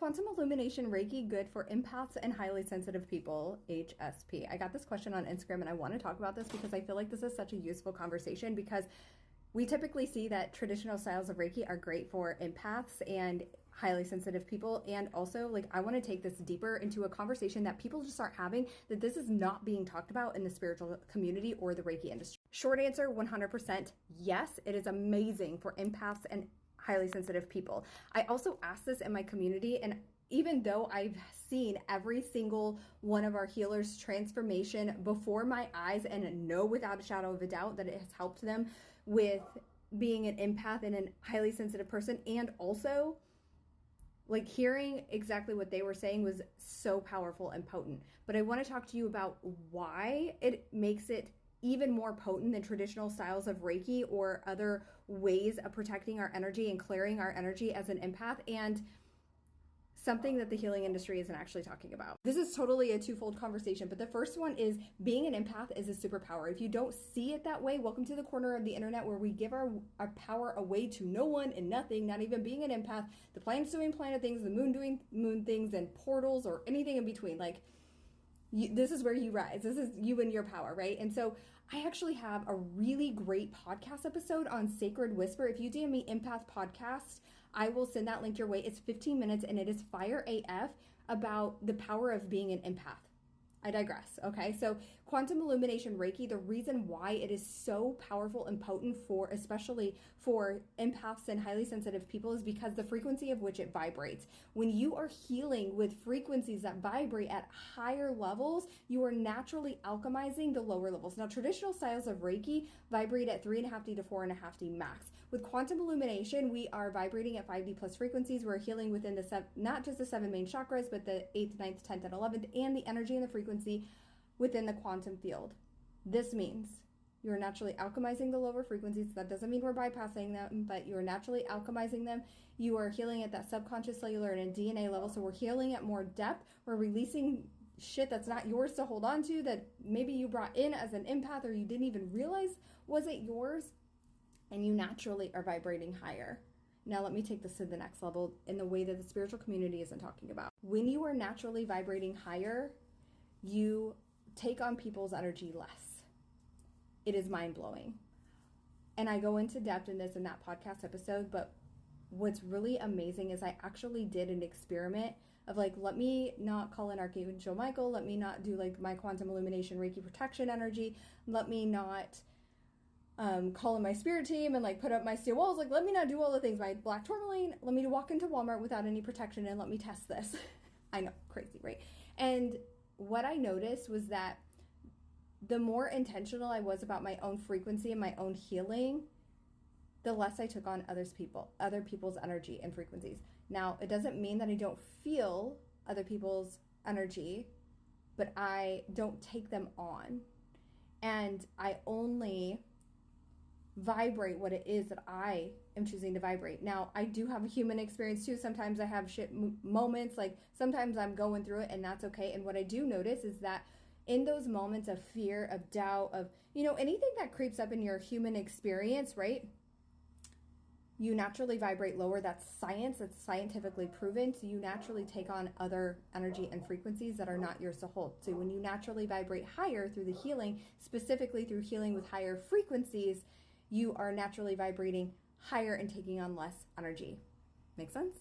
quantum illumination Reiki good for empaths and highly sensitive people, HSP? I got this question on Instagram and I want to talk about this because I feel like this is such a useful conversation, because we typically see that traditional styles of Reiki are great for empaths and highly sensitive people. And also, like, I want to take this deeper into a conversation that people just aren't having, that this is not being talked about in the spiritual community or the Reiki industry. Short answer, 100% yes, it is amazing for empaths and highly sensitive people. I also asked this in my community, and even though I've seen every single one of our healers' transformation before my eyes and know without a shadow of a doubt that it has helped them with being an empath and a highly sensitive person, and also like hearing exactly what they were saying was so powerful and potent. But I want to talk to you about why it makes it even more potent than traditional styles of Reiki or other ways of protecting our energy and clearing our energy as an empath, and something that the healing industry isn't actually talking about. This is totally a twofold conversation, but the first one is being an empath is a superpower. If you don't see it that way, welcome to the corner of the internet where we give our power away to no one and nothing, not even being an empath. The planet's doing planet things, the moon doing moon things, and portals or anything in between. Like, this is where you rise. This is you and your power, right? And so I actually have a really great podcast episode on Sacred Whisper. If you DM me Empath Podcast, I will send that link your way. It's 15 minutes and it is fire AF about the power of being an empath. I digress, okay? So quantum illumination Reiki, the reason why it is so powerful and potent for, especially for empaths and highly sensitive people, is because the frequency of which it vibrates. When you are healing with frequencies that vibrate at higher levels, you are naturally alchemizing the lower levels. Now, traditional styles of Reiki vibrate at 3.5D to 4.5D max. With quantum illumination, we are vibrating at 5D plus frequencies. We're healing within the not just the 7 main chakras, but the 8th, 9th, 10th, and 11th, and the energy and the frequency within the quantum field. This means you're naturally alchemizing the lower frequencies. That doesn't mean we're bypassing them, but you're naturally alchemizing them. You are healing at that subconscious, cellular, and DNA level. So we're healing at more depth. We're releasing shit that's not yours to hold on to, that maybe you brought in as an empath or you didn't even realize wasn't yours, and you naturally are vibrating higher. Now let me take this to the next level in the way that the spiritual community isn't talking about. When you are naturally vibrating higher, you take on people's energy less. It is mind-blowing. And I go into depth in this in that podcast episode, but what's really amazing is I actually did an experiment of like, let me not call in Archangel Michael, let me not do like my quantum illumination Reiki protection energy, let me not call in my spirit team and like put up my steel walls, like let me not do all the things, my black tourmaline, let me walk into Walmart without any protection and let me test this. I know, crazy, right? And what I noticed was that the more intentional I was about my own frequency and my own healing, the less I took on other people's energy and frequencies. Now, it doesn't mean that I don't feel other people's energy, but I don't take them on. And I only vibrate what it is that I am choosing to vibrate. Now, I do have a human experience too. Sometimes I have shit moments, like sometimes I'm going through it and that's okay. And what I do notice is that in those moments of fear, of doubt, of, anything that creeps up in your human experience, right? You naturally vibrate lower. That's science. That's scientifically proven. So you naturally take on other energy and frequencies that are not yours to hold. So when you naturally vibrate higher through the healing, specifically through healing with higher frequencies, you are naturally vibrating higher and taking on less energy. Make sense?